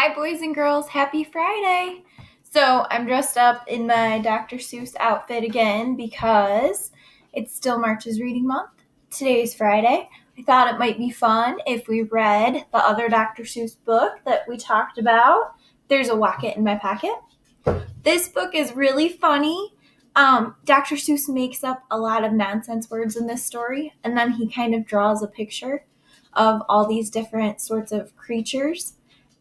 Hi, boys and girls. Happy Friday. So I'm dressed up in my Dr. Seuss outfit again because it's still March's reading month. Today's Friday. I thought it might be fun if we read the other Dr. Seuss book that we talked about. There's a Wocket in my pocket. This book is really funny. Dr. Seuss makes up a lot of nonsense words in this story, and then he kind of draws a picture of all these different sorts of creatures.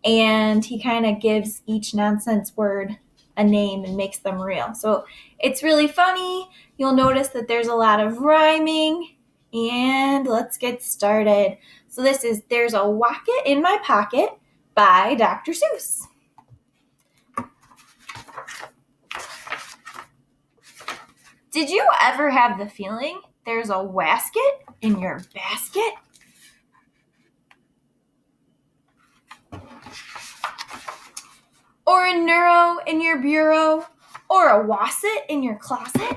And he kind of gives each nonsense word a name and makes them real. So it's really funny. You'll notice that there's a lot of rhyming. And let's get started. So this is There's a Wocket in My Pocket by Dr. Seuss. Did you ever have the feeling there's a wasket in your basket? Or a neuro in your bureau, or a wasset in your closet?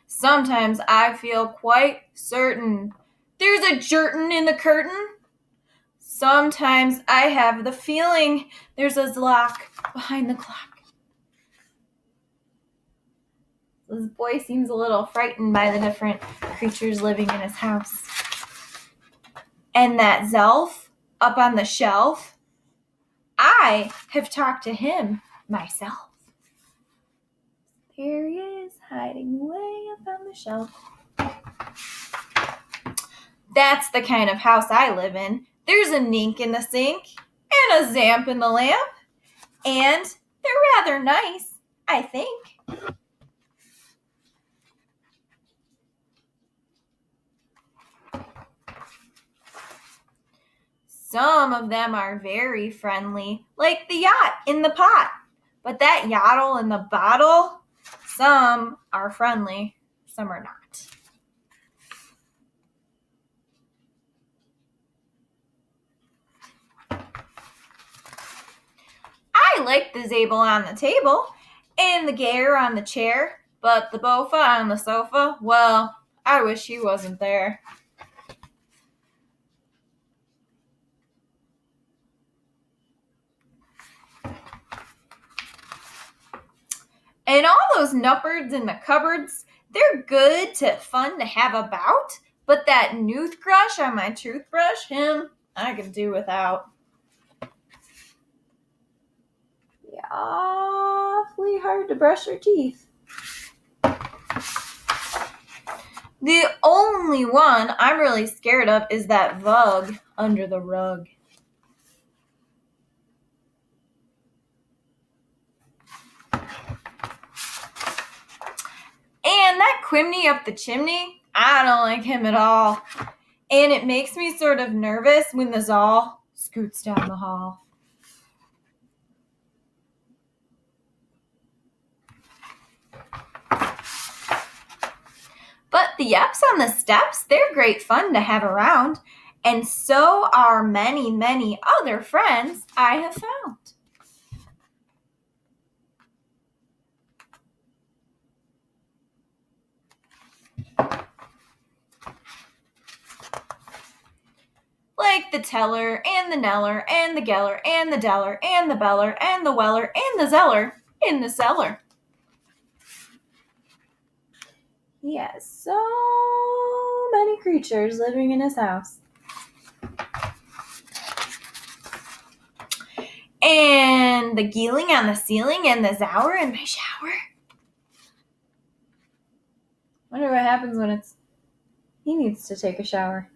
Sometimes I feel quite certain there's a jertin in the curtain. Sometimes I have the feeling there's a zlock behind the clock. This boy seems a little frightened by the different creatures living in his house. And that Zelf up on the shelf, I have talked to him myself. There he is, hiding way up on the shelf. That's the kind of house I live in. There's a nink in the sink and a zamp in the lamp, and they're rather nice, I think. Some of them are very friendly, like the yacht in the pot. But that yottle in the bottle, some are friendly, some are not. I like the Zabel on the table and the Gare on the chair, but the Bofa on the sofa, well, I wish he wasn't there. And all those nuppards in the cupboards, they're good to fun to have about, but that noothbrush on my toothbrush, him, I could do without. Yeah, awfully hard to brush your teeth. The only one I'm really scared of is that Vug under the rug. And that Quimney up the chimney, I don't like him at all. And it makes me sort of nervous when the Zal scoots down the hall. But the Yeps on the steps, they're great fun to have around. And so are many, many other friends I have found. Like the Teller and the Neller and the Geller and the Deller and the Beller and the Weller and the Zeller in the cellar. He has so many creatures living in his house. And the Geeling on the ceiling and the Zower in my shower. Wonder what happens when he needs to take a shower.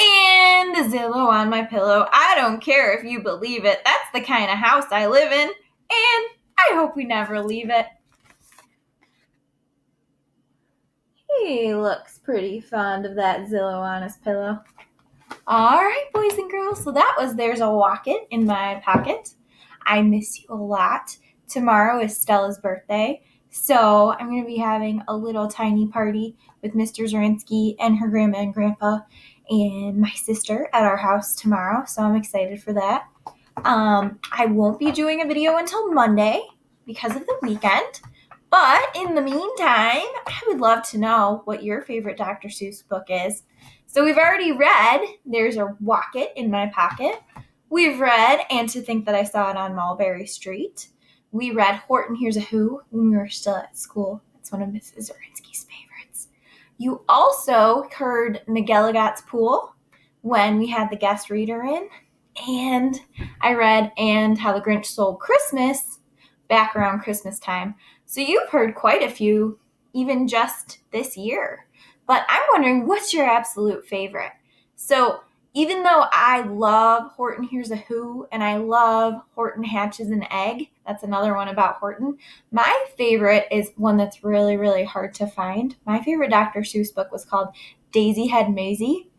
And the Zillow on my pillow. I don't care if you believe it. That's the kind of house I live in. And I hope we never leave it. He looks pretty fond of that Zillow on his pillow. All right, boys and girls. So that was There's a Wocket in My Pocket. I miss you a lot. Tomorrow is Stella's birthday. So I'm going to be having a little tiny party with Mr. Zorinsky and her grandma and grandpa and my sister at our house tomorrow. So I'm excited for that. I won't be doing a video until Monday because of the weekend. But in the meantime, I would love to know what your favorite Dr. Seuss book is. So we've already read There's a Wocket in My Pocket. We've read And to Think That I Saw It on Mulberry Street. We read Horton Hears a Who when we were still at school. That's one of Mrs. Zorinsky's favorites. You also heard McGilligot's Pool when we had the guest reader in. And I read And How the Grinch Stole Christmas back around Christmas time. So you've heard quite a few, even just this year. But I'm wondering, what's your absolute favorite? So even though I love Horton Hears a Who and I love Horton Hatches an Egg, that's another one about Horton, my favorite is one that's really, really hard to find. My favorite Dr. Seuss book was called Daisy Head Maisie,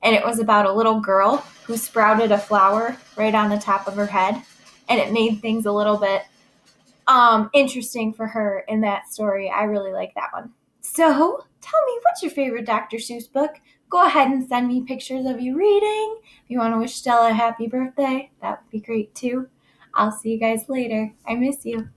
and it was about a little girl who sprouted a flower right on the top of her head, and it made things a little bit interesting for her in that story. I really like that one. So tell me, what's your favorite Dr. Seuss book? Go ahead and send me pictures of you reading. If you want to wish Stella a happy birthday, that would be great too. I'll see you guys later. I miss you.